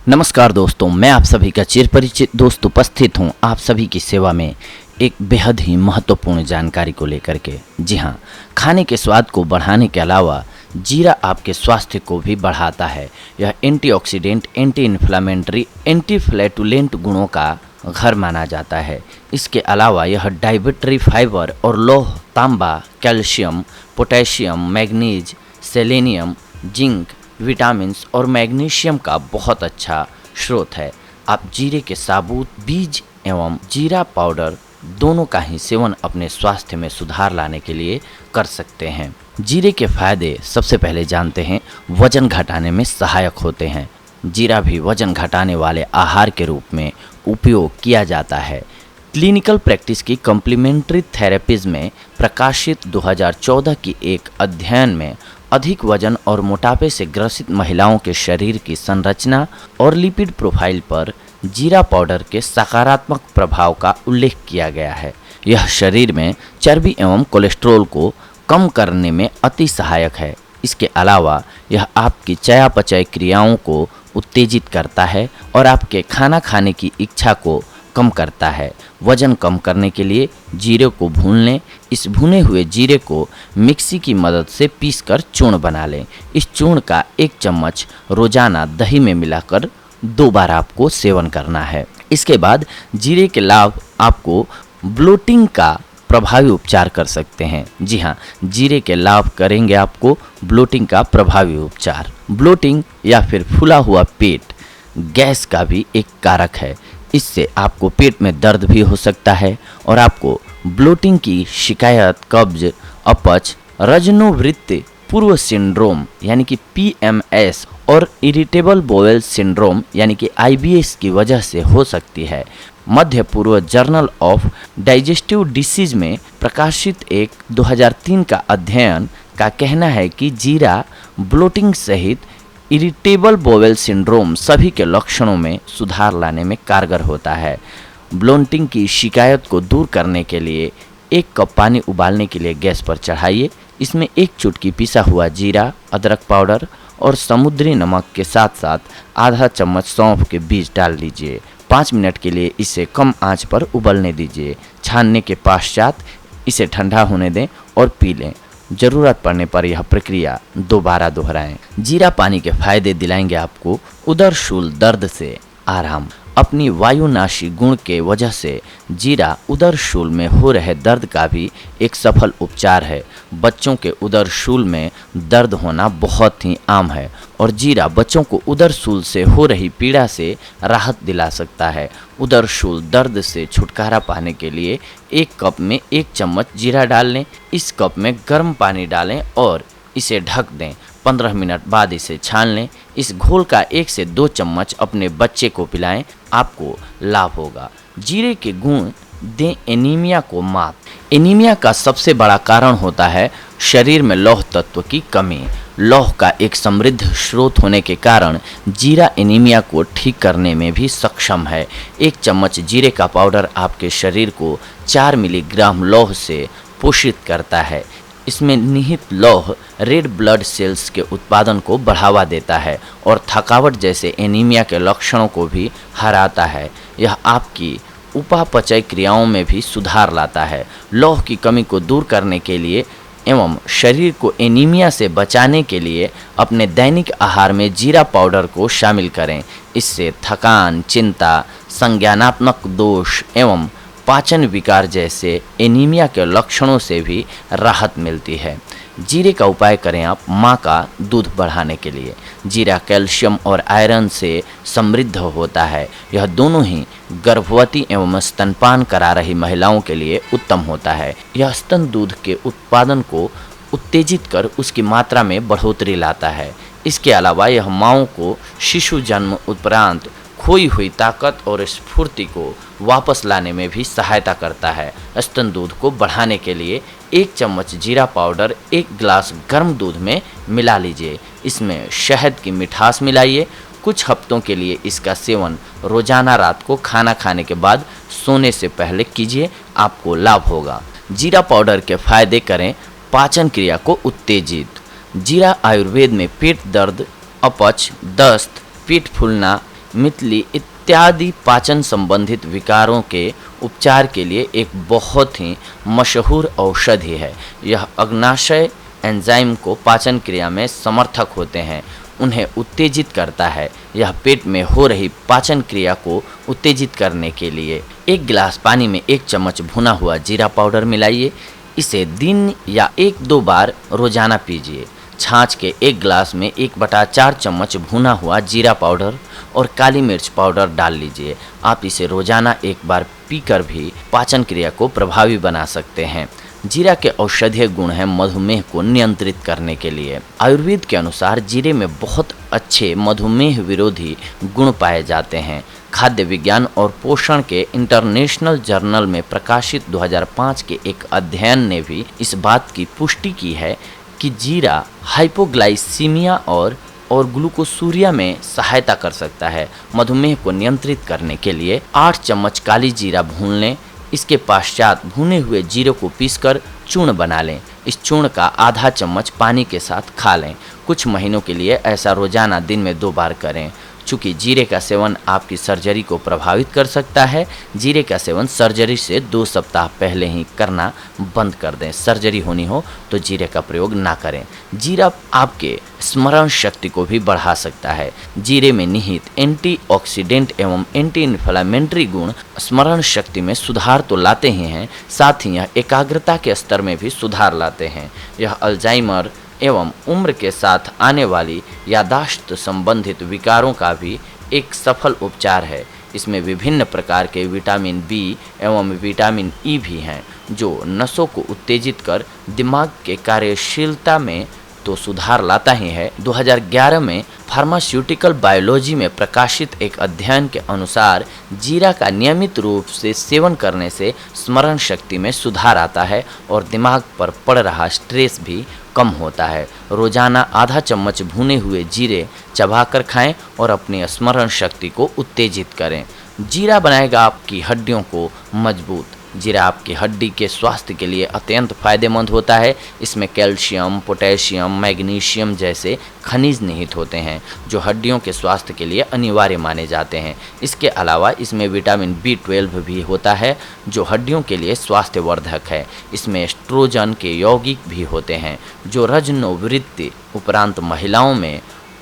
नमस्कार दोस्तों, मैं आप सभी का चिरपरिचित दोस्त उपस्थित हूं आप सभी की सेवा में एक बेहद ही महत्वपूर्ण जानकारी को लेकर के। जी हां, खाने के स्वाद को बढ़ाने के अलावा जीरा आपके स्वास्थ्य को भी बढ़ाता है। यह antioxidant, anti inflammatory, anti flatulent गुणों का घर माना जाता है। इसके अलावा यह डाइटरी फाइबर और लौह, तांबा, calcium, potassium, manganese, selenium, zinc, vitamins और मैग्नीशियम का बहुत अच्छा स्रोत है। आप जीरे के साबुत बीज एवं जीरा पाउडर दोनों का ही सेवन अपने स्वास्थ्य में सुधार लाने के लिए कर सकते हैं। जीरे के फायदे सबसे पहले जानते हैं। वजन घटाने में सहायक होते हैं। जीरा भी वजन घटाने वाले आहार के रूप में उपयोग किया जाता है। क्लिनिकल प्रैक्टिस की कॉम्प्लीमेंट्री थेरेपीज में प्रकाशित 2014 की एक अध्ययन में अधिक वजन और मोटापे से ग्रसित महिलाओं के शरीर की संरचना और लिपिड प्रोफाइल पर जीरा पाउडर के सकारात्मक प्रभाव का उल्लेख किया गया है। यह शरीर में चर्बी एवं कोलेस्ट्रॉल को कम करने में अति सहायक है। इसके अलावा यह आपकी चयापचय क्रियाओं को उत्तेजित करता है और आपके खाना खाने की इच्छा को कम करता है। वजन कम करने के लिए जीरे को भून लें। इस भुने हुए जीरे को मिक्सी की मदद से पीसकर चूर्ण बना लें। इस चूर्ण का 1 चम्मच रोजाना दही में मिलाकर 2 बार आपको सेवन करना है। इसके बाद जीरे के लाभ आपको ब्लोटिंग का प्रभावी उपचार कर सकते हैं। जी हाँ, जीरे के लाभ करेंगे आपको ब्लोटिंग का प्रभावी उपचार। ब्लोटिंग या फिर फूला हुआ पेट गैस का भी एक कारक है। इससे आपको पेट में दर्द भी हो सकता है और आपको ब्लोटिंग की शिकायत, कब्ज, अपच, रजनोवृत्ति पूर्व सिंड्रोम यानी कि PMS और इरिटेबल बोवेल सिंड्रोम यानी कि IBS की वजह से हो सकती है। मध्य पूर्व जर्नल ऑफ डाइजेस्टिव डिसीज में प्रकाशित एक 2003 का अध्ययन का कहना है कि जीरा ब्लोटिंग सहित इरिटेबल बोवेल सिंड्रोम सभी के लक्षणों में सुधार लाने में कारगर होता है। ब्लोटिंग की शिकायत को दूर करने के लिए 1 कप पानी उबालने के लिए गैस पर चढ़ाइए। इसमें 1 चुटकी पिसा हुआ जीरा, अदरक पाउडर और समुद्री नमक के साथ साथ आधा चम्मच सौंफ के बीज डाल दीजिए। 5 मिनट के लिए इसे कम आंच पर उबलने दीजिए। छानने के पश्चात इसे ठंडा होने दें और पी लें। जरूरत पड़ने पर यह प्रक्रिया दोबारा दोहराएं। जीरा पानी के फायदे दिलाएंगे आपको उदरशूल दर्द से आराम। अपनी वायुनाशी गुण के वजह से जीरा उदरशूल में हो रहे दर्द का भी एक सफल उपचार है। बच्चों के उदरशूल में दर्द होना बहुत ही आम है और जीरा बच्चों को उदरशूल से हो रही पीड़ा से राहत दिला सकता है। उदरशूल दर्द से छुटकारा पाने के लिए 1 कप में 1 चम्मच जीरा डाल लें। इस कप में गर्म पानी डालें और इसे ढक दें। 15 मिनट बाद इसे छान लें। इस घोल का 1 से 2 चम्मच अपने बच्चे को पिलाएं, आपको लाभ होगा। जीरे के गुण दें एनीमिया को मात। एनीमिया का सबसे बड़ा कारण होता है शरीर में लौह तत्व की कमी। लौह का एक समृद्ध स्रोत होने के कारण जीरा एनीमिया को ठीक करने में भी सक्षम है। 1 चम्मच जीरे का पाउडर आपके शरीर को 4 मिलीग्राम लौह से पोषित करता है। इसमें निहित लौह रेड ब्लड सेल्स के उत्पादन को बढ़ावा देता है और थकावट जैसे एनीमिया के लक्षणों को भी हराता है। यह आपकी उपापचय क्रियाओं में भी सुधार लाता है। लौह की कमी को दूर करने के लिए एवं शरीर को एनीमिया से बचाने के लिए अपने दैनिक आहार में जीरा पाउडर को शामिल करें। इससे थकान, चिंता, संज्ञानात्मक दोष एवं पाचन विकार जैसे एनीमिया के लक्षणों से भी राहत मिलती है। जीरे का उपाय करें आप माँ का दूध बढ़ाने के लिए। जीरा कैल्शियम और आयरन से समृद्ध होता है। यह दोनों ही गर्भवती एवं स्तनपान करा रही महिलाओं के लिए उत्तम होता है। यह स्तन दूध के उत्पादन को उत्तेजित कर उसकी मात्रा में बढ़ोतरी लाता है। इसके अलावा यह माँओं को शिशु जन्म उपरांत खोई हुई ताकत और स्फूर्ति को वापस लाने में भी सहायता करता है। स्तन दूध को बढ़ाने के लिए 1 चम्मच जीरा पाउडर 1 गिलास गर्म दूध में मिला लीजिए। इसमें शहद की मिठास मिलाइए। कुछ हफ्तों के लिए इसका सेवन रोजाना रात को खाना खाने के बाद सोने से पहले कीजिए, आपको लाभ होगा। जीरा पाउडर के फायदे करें पाचन क्रिया को उत्तेजित। जीरा आयुर्वेद में पेट दर्द, अपच, दस्त, पेट फूलना मितली इत्यादि पाचन संबंधित विकारों के उपचार के लिए एक बहुत ही मशहूर औषधि है। यह अग्नाशय एंजाइम को पाचन क्रिया में समर्थक होते हैं, उन्हें उत्तेजित करता है। यह पेट में हो रही पाचन क्रिया को उत्तेजित करने के लिए 1 गिलास पानी में 1 चम्मच भुना हुआ जीरा पाउडर मिलाइए। इसे दिन या 1-2 बार रोजाना पीजिए। छाछ के 1 गिलास में 1/4 चम्मच भुना हुआ जीरा पाउडर और काली मिर्च पाउडर डाल लीजिए। आप इसे रोजाना 1 बार पीकर भी पाचन क्रिया को प्रभावी बना सकते हैं। जीरा के औषधीय गुण हैं मधुमेह को नियंत्रित करने के लिए। आयुर्वेद के अनुसार जीरे में बहुत अच्छे मधुमेह विरोधी गुण पाए जाते हैं। खाद्य विज्ञान और पोषण के इंटरनेशनल जर्नल में प्रकाशित 2005 के एक अध्ययन ने भी इस बात की पुष्टि की है कि जीरा हाइपोग्लाइसीमिया और ग्लूकोसूरिया में सहायता कर सकता है। मधुमेह को नियंत्रित करने के लिए 8 चम्मच काली जीरा भून लें। इसके पश्चात भुने हुए जीरे को पीसकर चूर्ण बना लें। इस चूर्ण का आधा चम्मच पानी के साथ खा लें। कुछ महीनों के लिए ऐसा रोजाना दिन में 2 बार करें। चूँकि जीरे का सेवन आपकी सर्जरी को प्रभावित कर सकता है, जीरे का सेवन सर्जरी से 2 सप्ताह पहले ही करना बंद कर दें। सर्जरी होनी हो तो जीरे का प्रयोग ना करें। जीरा आपके स्मरण शक्ति को भी बढ़ा सकता है। जीरे में निहित एंटीऑक्सीडेंट एवं एंटी इन्फ्लेमेटरी गुण स्मरण शक्ति में सुधार तो लाते ही हैं, साथ ही यह एकाग्रता के स्तर में भी सुधार लाते हैं। यह अल्जाइमर एवं उम्र के साथ आने वाली यादाश्त संबंधित विकारों का भी एक सफल उपचार है। इसमें विभिन्न प्रकार के विटामिन बी एवं विटामिन ई भी हैं, जो नसों को उत्तेजित कर दिमाग के कार्यशीलता में तो सुधार लाता ही है। 2011 में फार्मास्यूटिकल बायोलॉजी में प्रकाशित एक अध्ययन के अनुसार जीरा का नियमित रूप से सेवन करने से स्मरण शक्ति में सुधार आता है और दिमाग पर पड़ रहा स्ट्रेस भी कम होता है। रोजाना आधा चम्मच भुने हुए जीरे चबाकर खाएं और अपनी स्मरण शक्ति को उत्तेजित करें। जीरा बनाएगा आपकी हड्डियों को मजबूत। जीरा आपकी हड्डी के स्वास्थ्य के लिए अत्यंत फायदेमंद होता है। इसमें कैल्शियम, पोटेशियम, मैग्नीशियम जैसे खनिज निहित होते हैं, जो हड्डियों के स्वास्थ्य के लिए अनिवार्य माने जाते हैं। इसके अलावा इसमें विटामिन B12 भी होता है, जो हड्डियों के लिए स्वास्थ्यवर्धक है। इसमें एस्ट्रोजन के यौगिक भी होते हैं, जो रजनोवृत्ति उपरांत महिलाओं में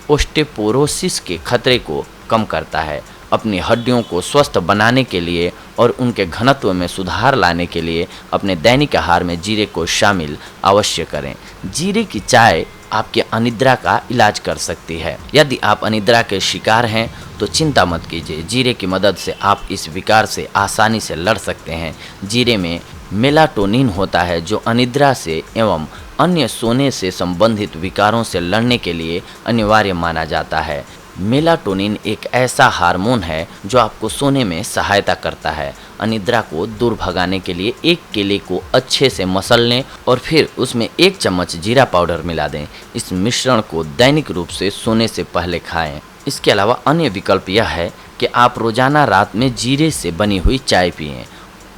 ओस्टेपोरोसिस के खतरे को कम करता है। अपनी हड्डियों को स्वस्थ बनाने के लिए और उनके घनत्व में सुधार लाने के लिए अपने दैनिक आहार में जीरे को शामिल अवश्य करें। जीरे की चाय आपके अनिद्रा का इलाज कर सकती है। यदि आप अनिद्रा के शिकार हैं तो चिंता मत कीजिए, जीरे की मदद से आप इस विकार से आसानी से लड़ सकते हैं। जीरे में मेलाटोनिन होता है, जो अनिद्रा से एवं अन्य सोने से संबंधित विकारों से लड़ने के लिए अनिवार्य माना जाता है। मेलाटोनिन एक ऐसा हार्मोन है जो आपको सोने में सहायता करता है। अनिद्रा को दूर भगाने के लिए एक केले को अच्छे से मसल लें और फिर उसमें 1 चम्मच जीरा पाउडर मिला दें। इस मिश्रण को दैनिक रूप से सोने से पहले खाएं। इसके अलावा अन्य विकल्प यह है कि आप रोजाना रात में जीरे से बनी हुई चाय पिएं।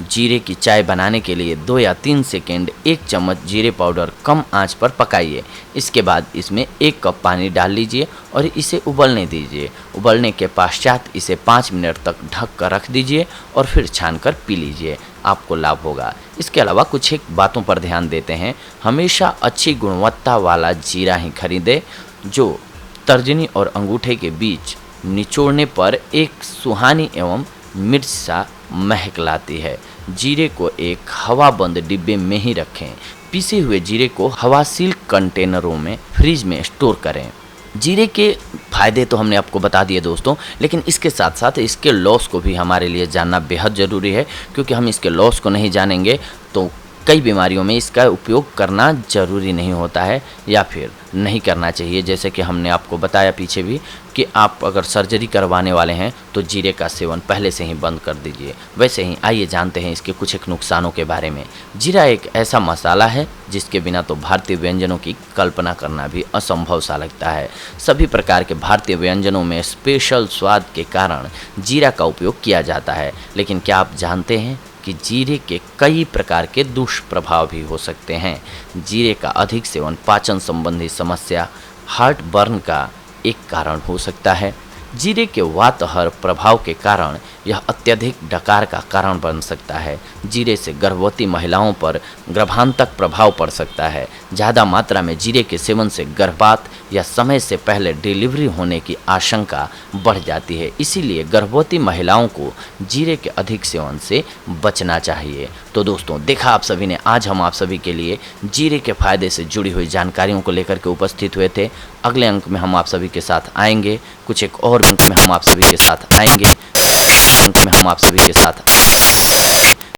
जीरे की चाय बनाने के लिए 2 या 3 सेकेंड 1 चम्मच जीरे पाउडर कम आंच पर पकाइए। इसके बाद इसमें 1 कप पानी डाल लीजिए और इसे उबलने दीजिए। उबलने के पश्चात इसे 5 मिनट तक ढक कर रख दीजिए और फिर छानकर पी लीजिए, आपको लाभ होगा। इसके अलावा कुछ एक बातों पर ध्यान देते हैं। हमेशा अच्छी गुणवत्ता वाला जीरा ही खरीदें, जो तर्जनी और अंगूठे के बीच निचोड़ने पर एक सुहानी एवं मिर्च सा महक लाती है। जीरे को एक हवाबंद डिब्बे में ही रखें। पीसे हुए जीरे को हवासील कंटेनरों में फ्रिज में स्टोर करें। जीरे के फायदे तो हमने आपको बता दिए दोस्तों, लेकिन इसके साथ साथ इसके लॉस को भी हमारे लिए जानना बेहद ज़रूरी है, क्योंकि हम इसके लॉस को नहीं जानेंगे तो कई बीमारियों में इसका उपयोग करना ज़रूरी नहीं होता है या फिर नहीं करना चाहिए। जैसे कि हमने आपको बताया पीछे भी कि आप अगर सर्जरी करवाने वाले हैं तो जीरे का सेवन पहले से ही बंद कर दीजिए। वैसे ही आइए जानते हैं इसके कुछ एक नुकसानों के बारे में। जीरा एक ऐसा मसाला है जिसके बिना तो भारतीय व्यंजनों की कल्पना करना भी असंभव सा लगता है। सभी प्रकार के भारतीय व्यंजनों में स्पेशल स्वाद के कारण जीरा का उपयोग किया जाता है, लेकिन क्या आप जानते हैं कि जीरे के कई प्रकार के दुष्प्रभाव भी हो सकते हैं। जीरे का अधिक सेवन पाचन संबंधी समस्या, हार्ट बर्न का एक कारण हो सकता है। जीरे के वातहर प्रभाव के कारण यह अत्यधिक डकार का कारण बन सकता है। जीरे से गर्भवती महिलाओं पर गर्भांतक प्रभाव पड़ सकता है। ज़्यादा मात्रा में जीरे के सेवन से गर्भपात या समय से पहले डिलीवरी होने की आशंका बढ़ जाती है। इसीलिए गर्भवती महिलाओं को जीरे के अधिक सेवन से बचना चाहिए। तो दोस्तों, देखा आप सभी ने, आज हम आप सभी के लिए जीरे के फायदे से जुड़ी हुई जानकारियों को लेकर के उपस्थित हुए थे। अगले अंक में हम आप सभी के साथ आएंगे, कुछ एक और अंक में हम आप सभी के साथ आएंगे, अंक में हम आप सभी के साथ